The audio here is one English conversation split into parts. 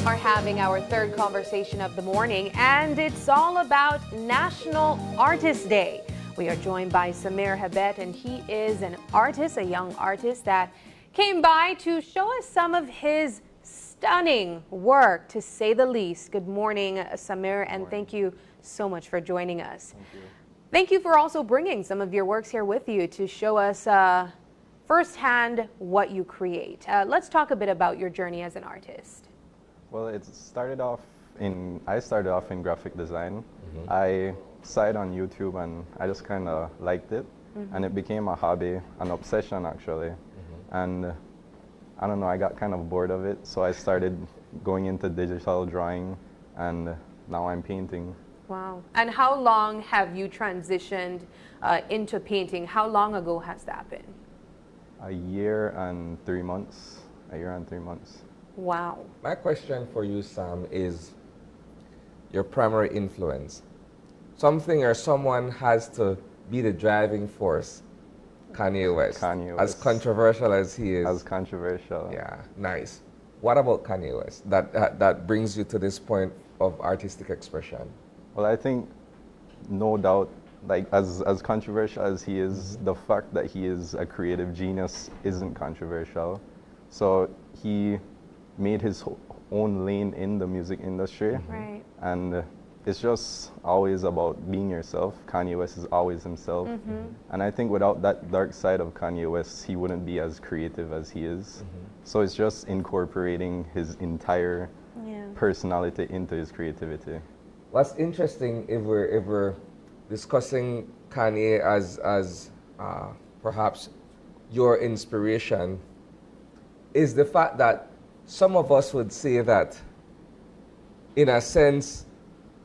are having our third conversation of the morning, and it's all about National Artist Day. We are joined by Samir Habet, and he is an artist, a young artist that came by to show us some of his stunning work, to say the least. Good morning, Samir, and thank you so much for joining us. Thank you. Thank you for also bringing some of your works here with you to show us firsthand what you create. Let's talk a bit about your journey as an artist. Well, I started off in graphic design. I saw it on YouTube and I just kind of liked it. And it became a hobby, an obsession actually. And I don't know, I got kind of bored of it. So I started going into digital drawing, and now I'm painting. Wow. And how long have you transitioned into painting? How long ago has that been? A year and 3 months. A year and 3 months. Wow. My question for you, Sam, is your primary influence. Something or someone has to be the driving force. Kanye West. Kanye West. As controversial as he is. As controversial. Yeah, nice. What about Kanye West that brings you to this point of artistic expression? Well, I think, no doubt, like as controversial as he is, the fact that he is a creative genius isn't controversial. So he made his own lane in the music industry. Right. And it's just always about being yourself. Kanye West is always himself. And I think without that dark side of Kanye West, he wouldn't be as creative as he is. So it's just incorporating his entire personality into his creativity. What's interesting, if we're discussing Kanye as perhaps your inspiration, is the fact that some of us would say that, in a sense,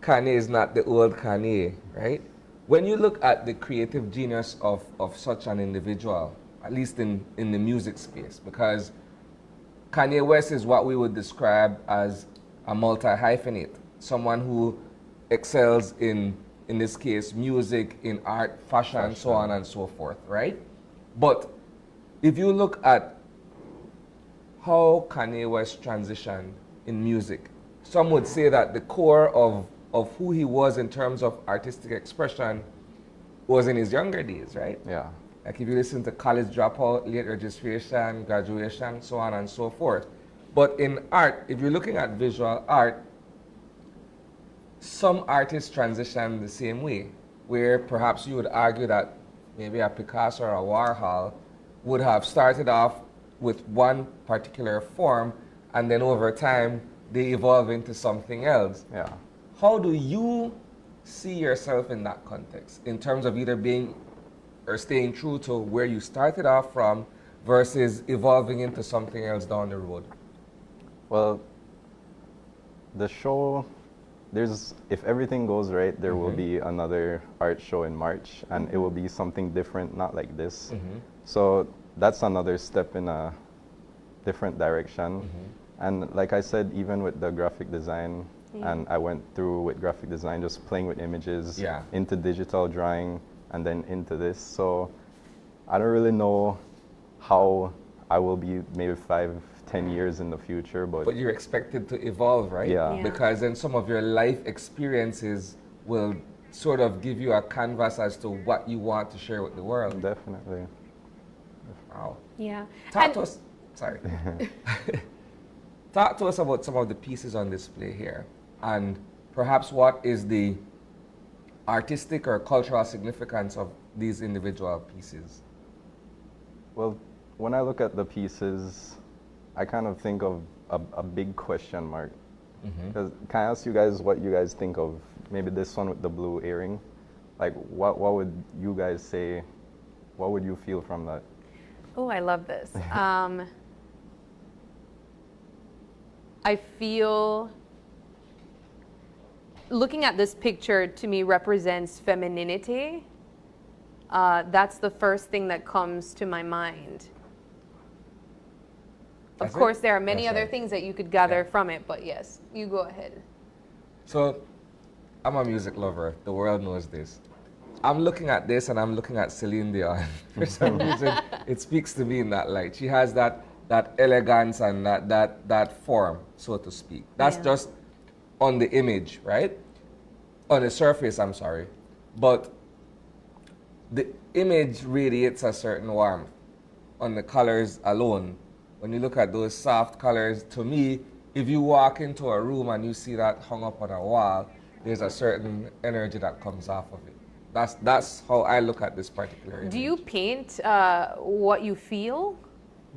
Kanye is not the old Kanye, right? When you look at the creative genius of such an individual, at least in the music space, because Kanye West is what we would describe as a multi-hyphenate, someone who excels in this case, music, in art, fashion, so on and so forth, right? But if you look at how Kanye West transitioned in music, some would say that the core of who he was in terms of artistic expression was in his younger days, right? Yeah. Like if you listen to College Dropout, Late Registration, Graduation, so on and so forth. But in art, if you're looking at visual art, some artists transition the same way, where perhaps you would argue that maybe a Picasso or a Warhol would have started off with one particular form, and then over time, they evolve into something else. Yeah. How do you see yourself in that context, in terms of either being or staying true to where you started off from versus evolving into something else down the road? Well, the show, if everything goes right, there will be another art show in March, and it will be something different, not like this. So that's another step in a different direction. And like I said, even with the graphic design, and I went through with graphic design, just playing with images, into digital drawing, and then into this. So I don't really know how I will be maybe 5-10 years in the future, but you're expected to evolve, right? Yeah. Because then some of your life experiences will sort of give you a canvas as to what you want to share with the world. Definitely. Wow. Yeah. Talk to us. Sorry. Talk to us about some of the pieces on display here, and perhaps what is the artistic or cultural significance of these individual pieces? Well, when I look at the pieces, I kind of think of a big question mark. Can I ask you guys what you guys think of maybe this one with the blue earring? Like, what would you guys say? What would you feel from that? Oh, I love this. I feel, looking at this picture to me represents femininity. That's the first thing that comes to my mind. Of course, there are many other things that you could gather from it, but yes, you go ahead. So, I'm a music lover. The world knows this. I'm looking at this and I'm looking at Celine Dion. For some reason, it speaks to me in that light. She has that that elegance and that form, so to speak. That's Yeah. just on the image, right? On the surface, I'm sorry. But the image radiates a certain warmth on the colors alone. When you look at those soft colors, to me, if you walk into a room and you see that hung up on a wall, there's a certain energy that comes off of it. That's how I look at this particular image. Do you paint what you feel?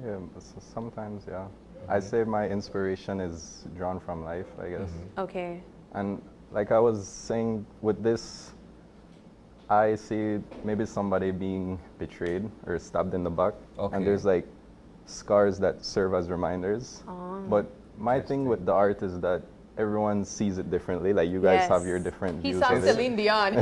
Yeah, sometimes, yeah. I say my inspiration is drawn from life, I guess. Okay. And like I was saying, with this, I see maybe somebody being betrayed or stabbed in the back, Okay. and there's like scars that serve as reminders. But my thing with the art is that everyone sees it differently. Like you guys have your different He views sounds of it. Celine Dion.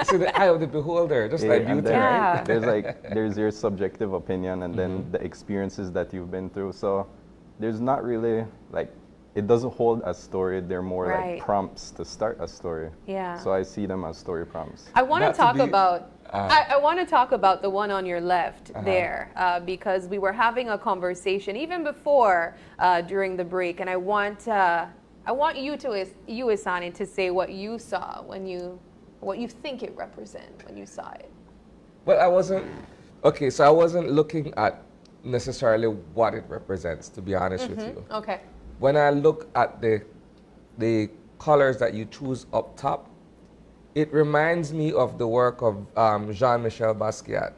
See the eye of the beholder, just like and beauty, then Yeah. right? there's your subjective opinion, and then the experiences that you've been through. So there's not really like, it doesn't hold a story. They're more Right. like prompts to start a story. Yeah. So I see them as story prompts. I want to Not to talk be- about. I want to talk about the one on your left there because we were having a conversation even before during the break, and I want you Isani, to say what you saw what you think it represents when you saw it. Well, I wasn't looking at necessarily what it represents, to be honest with you. Okay. When I look at the colors that you choose up top, it reminds me of the work of Jean-Michel Basquiat,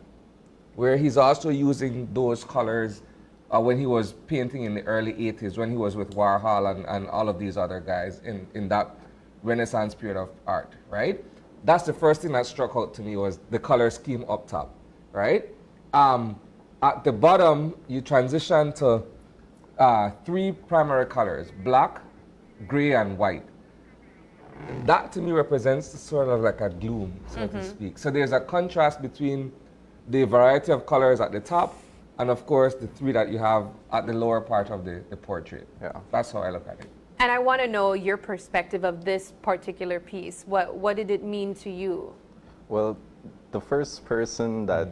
where he's also using those colors when he was painting in the early 80s, when he was with Warhol and all of these other guys in that Renaissance period of art, right? That's the first thing that struck out to me, was the color scheme up top, right? At the bottom, you transition to 3 primary colors: black, gray, and white. That to me represents sort of like a gloom, so to speak. So there's a contrast between the variety of colors at the top and of course the 3 that you have at the lower part of the portrait. Yeah. That's how I look at it. And I want to know your perspective of this particular piece. What did it mean to you? Well, the first person that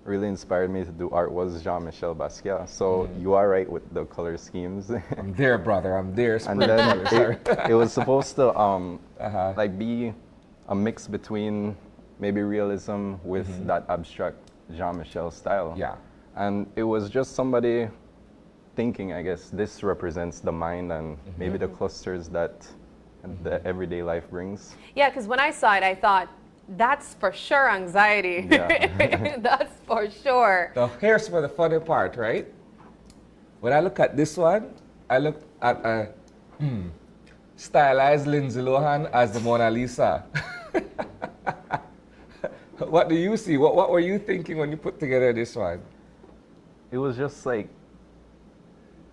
really inspired me to do art was Jean-Michel Basquiat. So you are right with the color schemes. I'm there, brother. I'm there. And then it was supposed to like be a mix between maybe realism with that abstract Jean-Michel style. Yeah. And it was just somebody thinking, I guess, this represents the mind and maybe the clusters that the everyday life brings. Yeah, because when I saw it, I thought, that's for sure anxiety. Yeah. That's for sure. Now, here's for the funny part, right? When I look at this one, I look at a stylized Lindsay Lohan as the Mona Lisa. What do you see? What were you thinking when you put together this one? It was just like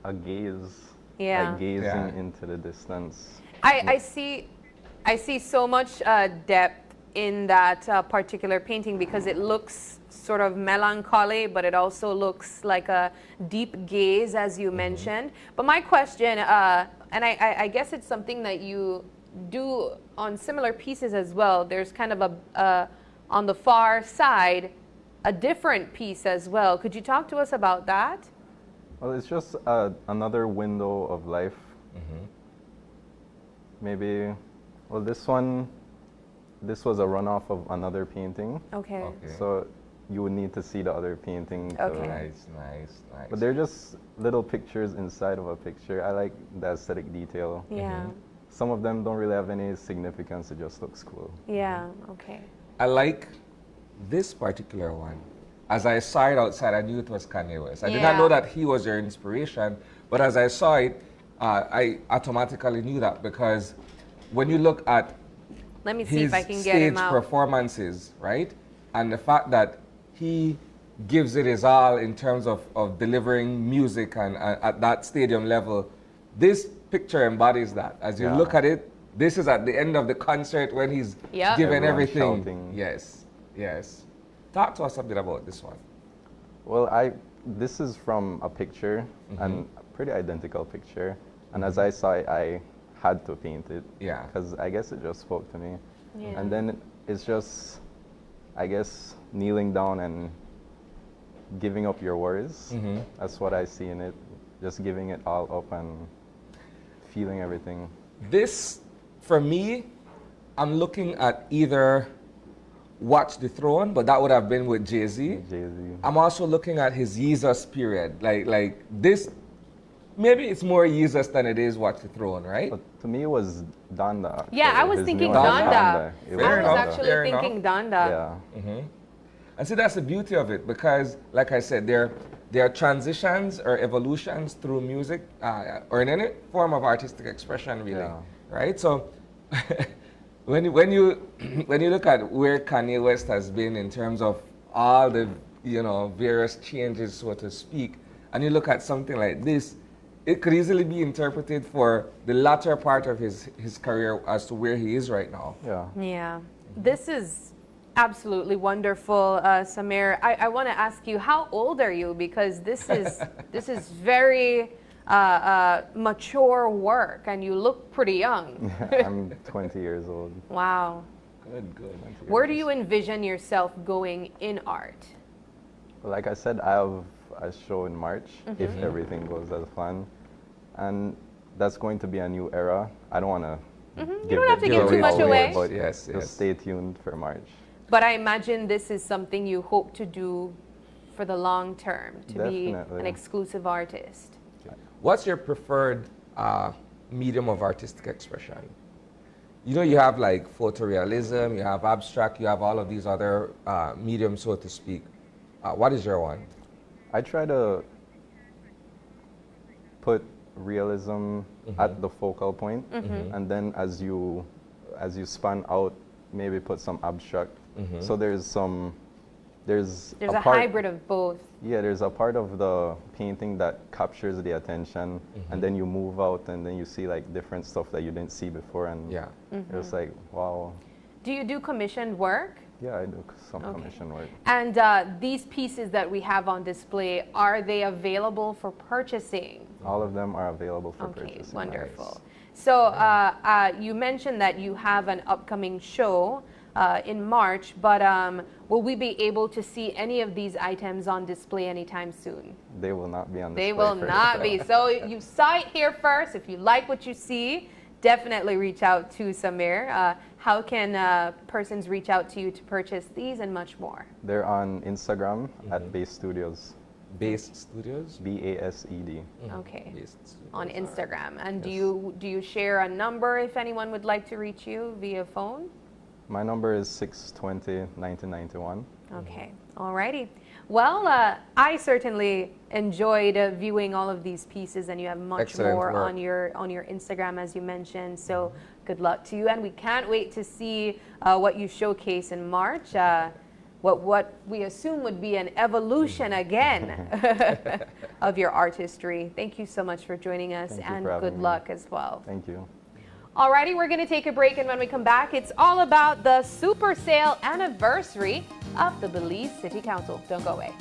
a gaze, Yeah. like gazing Yeah. into the distance. I see so much depth in that particular painting because it looks sort of melancholy, but it also looks like a deep gaze, as you mentioned. But my question, and I guess it's something that you do on similar pieces as well, there's kind of a on the far side, a different piece as well. Could you talk to us about that? Well, it's just another window of life. Maybe, well, this was a runoff of another painting. Okay. Okay. So you would need to see the other painting. Okay. Nice. But they're just little pictures inside of a picture. I like the aesthetic detail. Yeah. Some of them don't really have any significance. It just looks cool. Yeah. Okay. I like this particular one. As I saw it outside, I knew it was Kanye West. I did not Yeah. know that he was your inspiration, but as I saw it, I automatically knew that because when you look at Let me see his if I can get stage him out. performances, right? And the fact that he gives it his all in terms of delivering music and at that stadium level, this picture embodies that. As you Yeah. look at it, this is at the end of the concert when he's Yep. given Everyone everything. shouting. Yes. Talk to us a bit about this one. Well, this is from a picture, and a pretty identical picture. And as I saw it, I had to paint it. Yeah. Because I guess it just spoke to me. Yeah. And then it's just, I guess, kneeling down and giving up your worries. That's what I see in it. Just giving it all up and feeling everything. This, for me, I'm looking at either Watch the Throne, but that would have been with Jay-Z. Jay-Z. I'm also looking at his Jesus period. Like this, maybe it's more Jesus than it is Watch the Throne, right? But to me, it was Donda. Yeah, I was His thinking new album, Donda. It Fair I was enough. actually Fair thinking Donda. Yeah. And see, that's the beauty of it because, like I said, there are transitions or evolutions through music or in any form of artistic expression, really, Yeah. right? So, when you look at where Kanye West has been in terms of all the various changes, so to speak, and you look at something like this, it could easily be interpreted for the latter part of his career as to where he is right now. Yeah. Yeah. This is absolutely wonderful, Samir. I want to ask you, how old are you? Because this is very mature work, and you look pretty young. I'm 20 years old. Wow. Good, good. Where do you envision yourself going in art? Like I said, I have a show in March if everything goes as planned, and that's going to be a new era. I don't want to. You don't have to give too much away. But Yes, yes. just stay tuned for March. But I imagine this is something you hope to do for the long term, to be Definitely. an exclusive artist. What's your preferred medium of artistic expression? You have like photorealism, you have abstract, you have all of these other mediums, so to speak. What is your one? I try to put realism at the focal point, and then as you span out, maybe put some abstract. So there's a hybrid of both. Yeah, there's a part of the painting that captures the attention, and then you move out, and then you see like different stuff that you didn't see before, and Yeah. it's like, wow. Do you do commissioned work? Yeah, I do some commission work. And these pieces that we have on display, are they available for purchasing? All of them are available for Okay, purchase. wonderful. So you mentioned that you have an upcoming show in March, but will we be able to see any of these items on display anytime soon? They will not be on display. They will first. not be. So you saw it here first. If you like what you see, definitely reach out to Samir. How can persons reach out to you to purchase these and much more? They're on Instagram at Base Studios. Base Studios? BASED. Okay. Base Studios. On Instagram. And Yes. do you share a number if anyone would like to reach you via phone? My number is 620-1991. Okay, alrighty. Well, I certainly enjoyed viewing all of these pieces, and you have much Excellent more work. on your Instagram, as you mentioned. So good luck to you, and we can't wait to see what you showcase in March. What we assume would be an evolution again of your artistry. Thank you so much for joining us, Thank you and for having good me. luck as well. Thank you. Alrighty, we're going to take a break, and when we come back, it's all about the super sale anniversary of the Belize City Council. Don't go away.